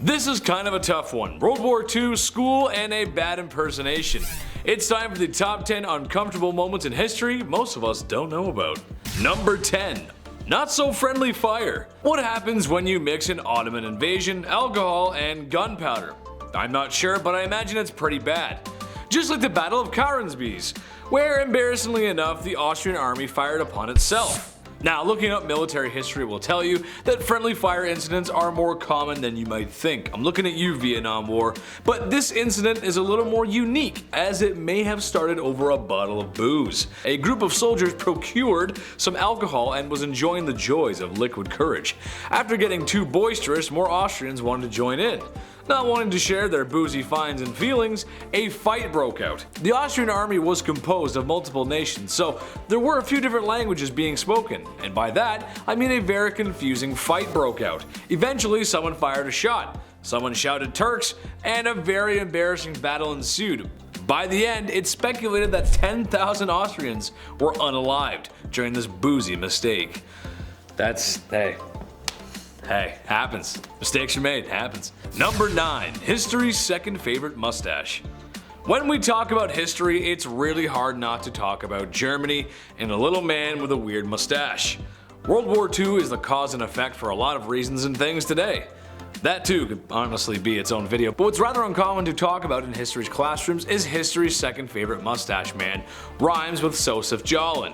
This is kind of a tough one. World War II, school, and a bad impersonation. It's time for the top 10 uncomfortable moments in history most of us don't know about. Number 10. Not so friendly fire. What happens when you mix an Ottoman invasion, alcohol, and gunpowder? I'm not sure, but I imagine it's pretty bad. Just like the Battle of Karansbees, where embarrassingly enough the Austrian army fired upon itself. Now, looking up military history will tell you that friendly fire incidents are more common than you might think. I'm looking at you, Vietnam War. But this incident is a little more unique, as it may have started over a bottle of booze. A group of soldiers procured some alcohol and was enjoying the joys of liquid courage. After getting too boisterous, more Austrians wanted to join in. Not wanting to share their boozy finds and feelings, a fight broke out. The Austrian army was composed of multiple nations, so there were a few different languages being spoken, and by that, I mean a very confusing fight broke out. Eventually, someone fired a shot, someone shouted Turks, and a very embarrassing battle ensued. By the end, it's speculated that 10,000 Austrians were unalived during this boozy mistake. Hey, happens. Mistakes are made, happens. Number 9. History's second favorite mustache. When we talk about history, it's really hard not to talk about Germany and a little man with a weird mustache. World War II is the cause and effect for a lot of reasons and things today. That too could honestly be its own video, but what's rather uncommon to talk about in history's classrooms is history's second favorite mustache man, rhymes with Joseph Stalin.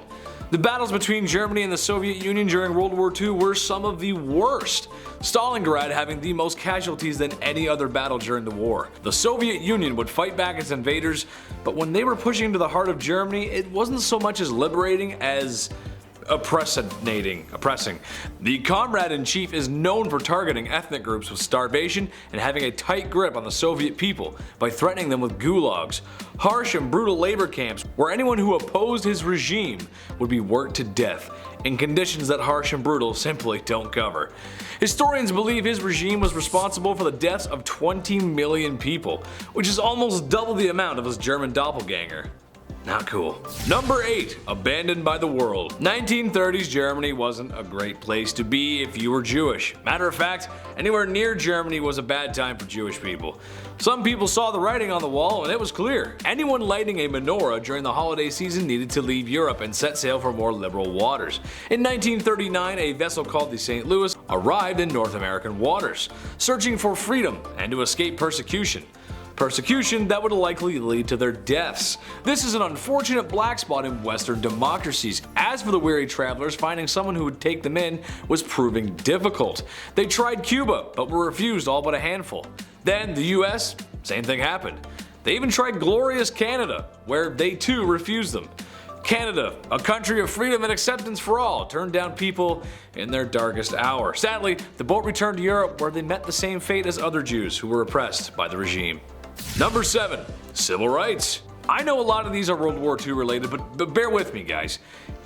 The battles between Germany and the Soviet Union during World War II were some of the worst, Stalingrad having the most casualties than any other battle during the war. The Soviet Union would fight back its invaders, but when they were pushing into the heart of Germany, it wasn't so much as liberating as oppressing. The Comrade-in-Chief is known for targeting ethnic groups with starvation and having a tight grip on the Soviet people by threatening them with gulags, harsh and brutal labor camps where anyone who opposed his regime would be worked to death in conditions that harsh and brutal simply don't cover. Historians believe his regime was responsible for the deaths of 20 million people, which is almost double the amount of his German doppelganger. Not cool. Number 8. Abandoned by the world. 1930s Germany wasn't a great place to be if you were Jewish. Matter of fact, anywhere near Germany was a bad time for Jewish people. Some people saw the writing on the wall and it was clear. Anyone lighting a menorah during the holiday season needed to leave Europe and set sail for more liberal waters. In 1939, a vessel called the St. Louis arrived in North American waters, searching for freedom and to escape persecution. Persecution that would likely lead to their deaths. This is an unfortunate black spot in Western democracies. As for the weary travelers, finding someone who would take them in was proving difficult. They tried Cuba, but were refused all but a handful. Then the US, same thing happened. They even tried glorious Canada, where they too refused them. Canada, a country of freedom and acceptance for all, turned down people in their darkest hour. Sadly, the boat returned to Europe where they met the same fate as other Jews who were oppressed by the regime. Number 7. Civil rights. I know a lot of these are World War II related, but bear with me guys.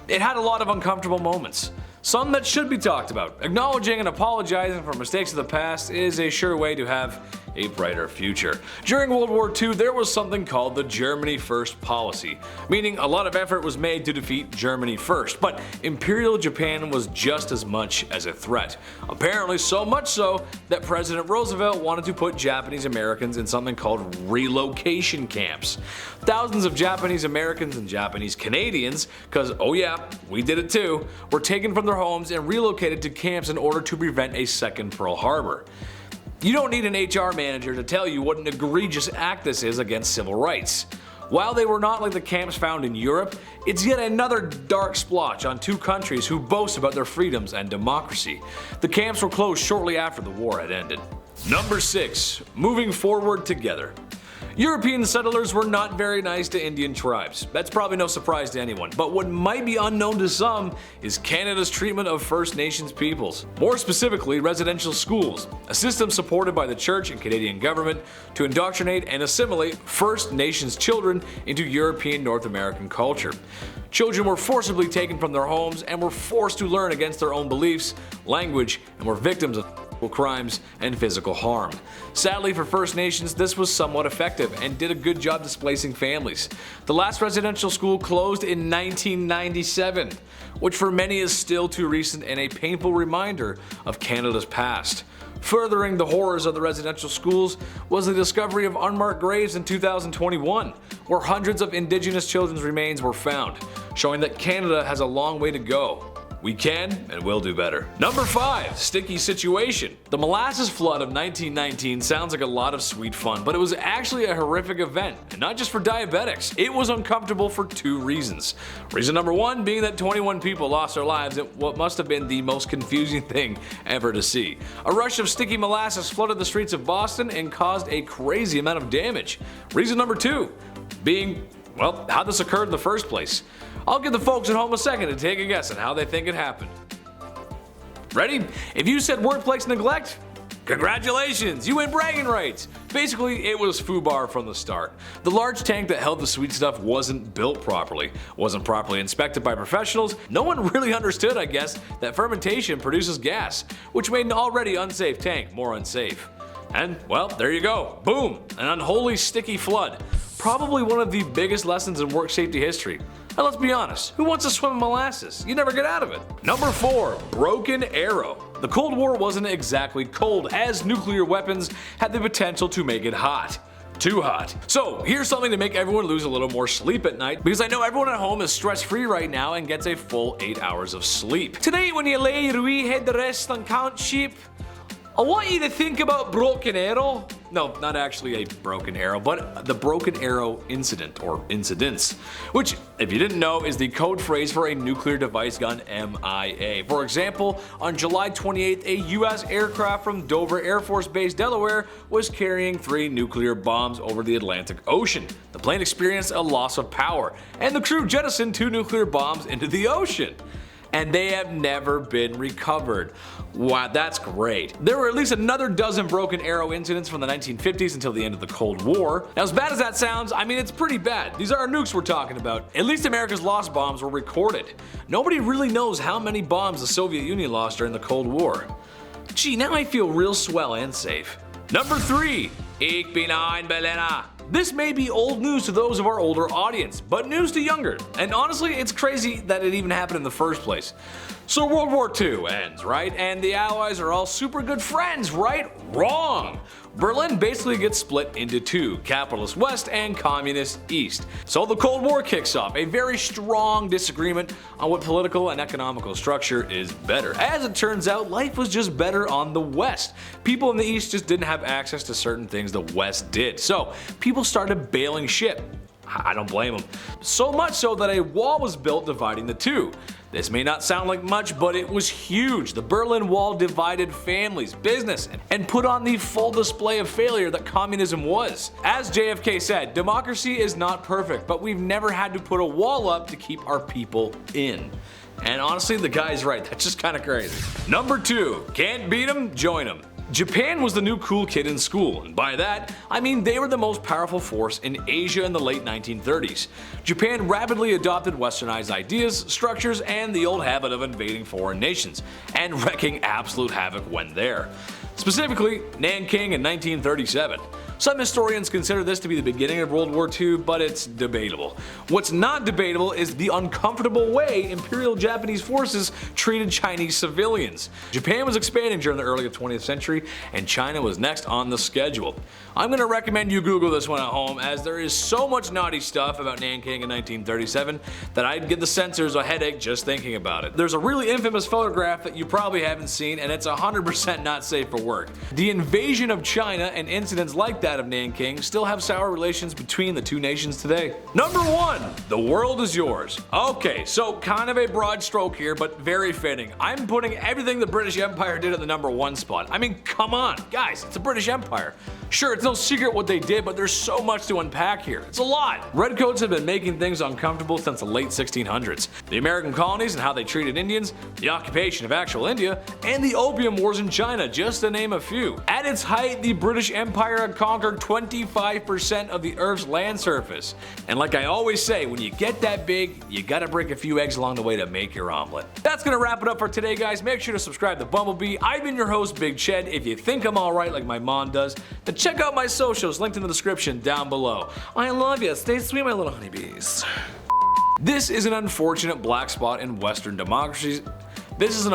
It had a lot of uncomfortable moments. Some that should be talked about. Acknowledging and apologizing for mistakes of the past is a sure way to have a brighter future. During World War II, there was something called the Germany First policy, meaning a lot of effort was made to defeat Germany first, but Imperial Japan was just as much as a threat. Apparently so much so that President Roosevelt wanted to put Japanese Americans in something called relocation camps. Thousands of Japanese Americans and Japanese Canadians, cause oh yeah, we did it too, were taken from their homes and relocated to camps in order to prevent a second Pearl Harbor. You don't need an HR manager to tell you what an egregious act this is against civil rights. While they were not like the camps found in Europe, it's yet another dark splotch on two countries who boast about their freedoms and democracy. The camps were closed shortly after the war had ended. Number 6. Moving forward together. European settlers were not very nice to Indian tribes. That's probably no surprise to anyone, but what might be unknown to some is Canada's treatment of First Nations peoples. More specifically, residential schools, a system supported by the church and Canadian government to indoctrinate and assimilate First Nations children into European North American culture. Children were forcibly taken from their homes and were forced to learn against their own beliefs, language, and were victims of crimes and physical harm. Sadly for First Nations, this was somewhat effective and did a good job displacing families. The last residential school closed in 1997, which for many is still too recent and a painful reminder of Canada's past. Furthering the horrors of the residential schools was the discovery of unmarked graves in 2021, where hundreds of Indigenous children's remains were found, showing that Canada has a long way to go. We can and will do better. Number 5. Sticky situation. The molasses flood of 1919 sounds like a lot of sweet fun, but it was actually a horrific event, and not just for diabetics. It was uncomfortable for 2 reasons. Reason number 1 being that 21 people lost their lives in what must have been the most confusing thing ever to see. A rush of sticky molasses flooded the streets of Boston and caused a crazy amount of damage. Reason number 2 being, well, how this occurred in the first place. I'll give the folks at home a second to take a guess on how they think it happened. Ready? If you said workplace neglect, congratulations, you win bragging rights. Basically, it was FUBAR from the start. The large tank that held the sweet stuff wasn't built properly, wasn't properly inspected by professionals. No one really understood, I guess, that fermentation produces gas, which made an already unsafe tank more unsafe. And, well, there you go. Boom! An unholy sticky flood. Probably one of the biggest lessons in work safety history. And let's be honest, who wants to swim in molasses? You never get out of it. Number 4. Broken arrow. The Cold War wasn't exactly cold, as nuclear weapons had the potential to make it hot. Too hot. So here's something to make everyone lose a little more sleep at night, because I know everyone at home is stress-free right now and gets a full 8 hours of sleep. Tonight when you lay your wee head to rest and count sheep, I want you to think about Broken Arrow. No, not actually a broken arrow, but the Broken Arrow incident, or incidents, which, if you didn't know, is the code phrase for a nuclear device gun MIA. For example, on July 28th, a US aircraft from Dover Air Force Base, Delaware, was carrying 3 nuclear bombs over the Atlantic Ocean. The plane experienced a loss of power, and the crew jettisoned 2 nuclear bombs into the ocean. And they have never been recovered. Wow, that's great. There were at least another dozen Broken Arrow incidents from the 1950s until the end of the Cold War. Now, as bad as that sounds, I mean, it's pretty bad. These are nukes we're talking about. At least America's lost bombs were recorded. Nobody really knows how many bombs the Soviet Union lost during the Cold War. Gee, now I feel real swell and safe. Number 3. Ik ben een Berliner. This may be old news to those of our older audience, but news to younger. And honestly, it's crazy that it even happened in the first place. So World War II ends, right? And the Allies are all super good friends, right? Wrong! Berlin basically gets split into 2, capitalist West and communist East. So the Cold War kicks off, a very strong disagreement on what political and economical structure is better. As it turns out, life was just better on the West. People in the East just didn't have access to certain things the West did. So people started bailing ship. I don't blame them. So much so that a wall was built dividing the 2. This may not sound like much, but it was huge. The Berlin Wall divided families, business, and put on the full display of failure that communism was. As JFK said, democracy is not perfect, but we've never had to put a wall up to keep our people in. And honestly, the guy's right. That's just kind of crazy. Number 2, can't beat 'em, join 'em. Japan was the new cool kid in school, and by that, I mean they were the most powerful force in Asia in the late 1930s. Japan rapidly adopted westernized ideas, structures, and the old habit of invading foreign nations, and wreaking absolute havoc when there. Specifically, Nanking in 1937. Some historians consider this to be the beginning of World War II, but it's debatable. What's not debatable is the uncomfortable way Imperial Japanese forces treated Chinese civilians. Japan was expanding during the early 20th century, and China was next on the schedule. I'm going to recommend you Google this one at home, as there is so much naughty stuff about Nanking in 1937 that I'd give the censors a headache just thinking about it. There's a really infamous photograph that you probably haven't seen, and it's 100% not safe for work. The invasion of China and incidents like that of Nanking still have sour relations between the 2 nations today. Number 1, the world is yours. Okay, so kind of a broad stroke here, but very fitting. I'm putting everything the British Empire did at the number 1 spot. I mean, come on, guys, it's the British Empire. Sure, it's no secret what they did, but there's so much to unpack here. It's a lot. Redcoats have been making things uncomfortable since the late 1600s. The American colonies and how they treated Indians, the occupation of actual India, and the opium wars in China, just to name a few. At its height, the British Empire had conquered 25% of the Earth's land surface. And like I always say, when you get that big, you gotta break a few eggs along the way to make your omelet. That's gonna wrap it up for today, guys. Make sure to subscribe to Bumblebee. I've been your host, Big Ched. If you think I'm alright like my mom does, then check out my socials linked in the description down below. I love you. Stay sweet, my little honeybees. This is an unfortunate black spot in Western democracies. This is an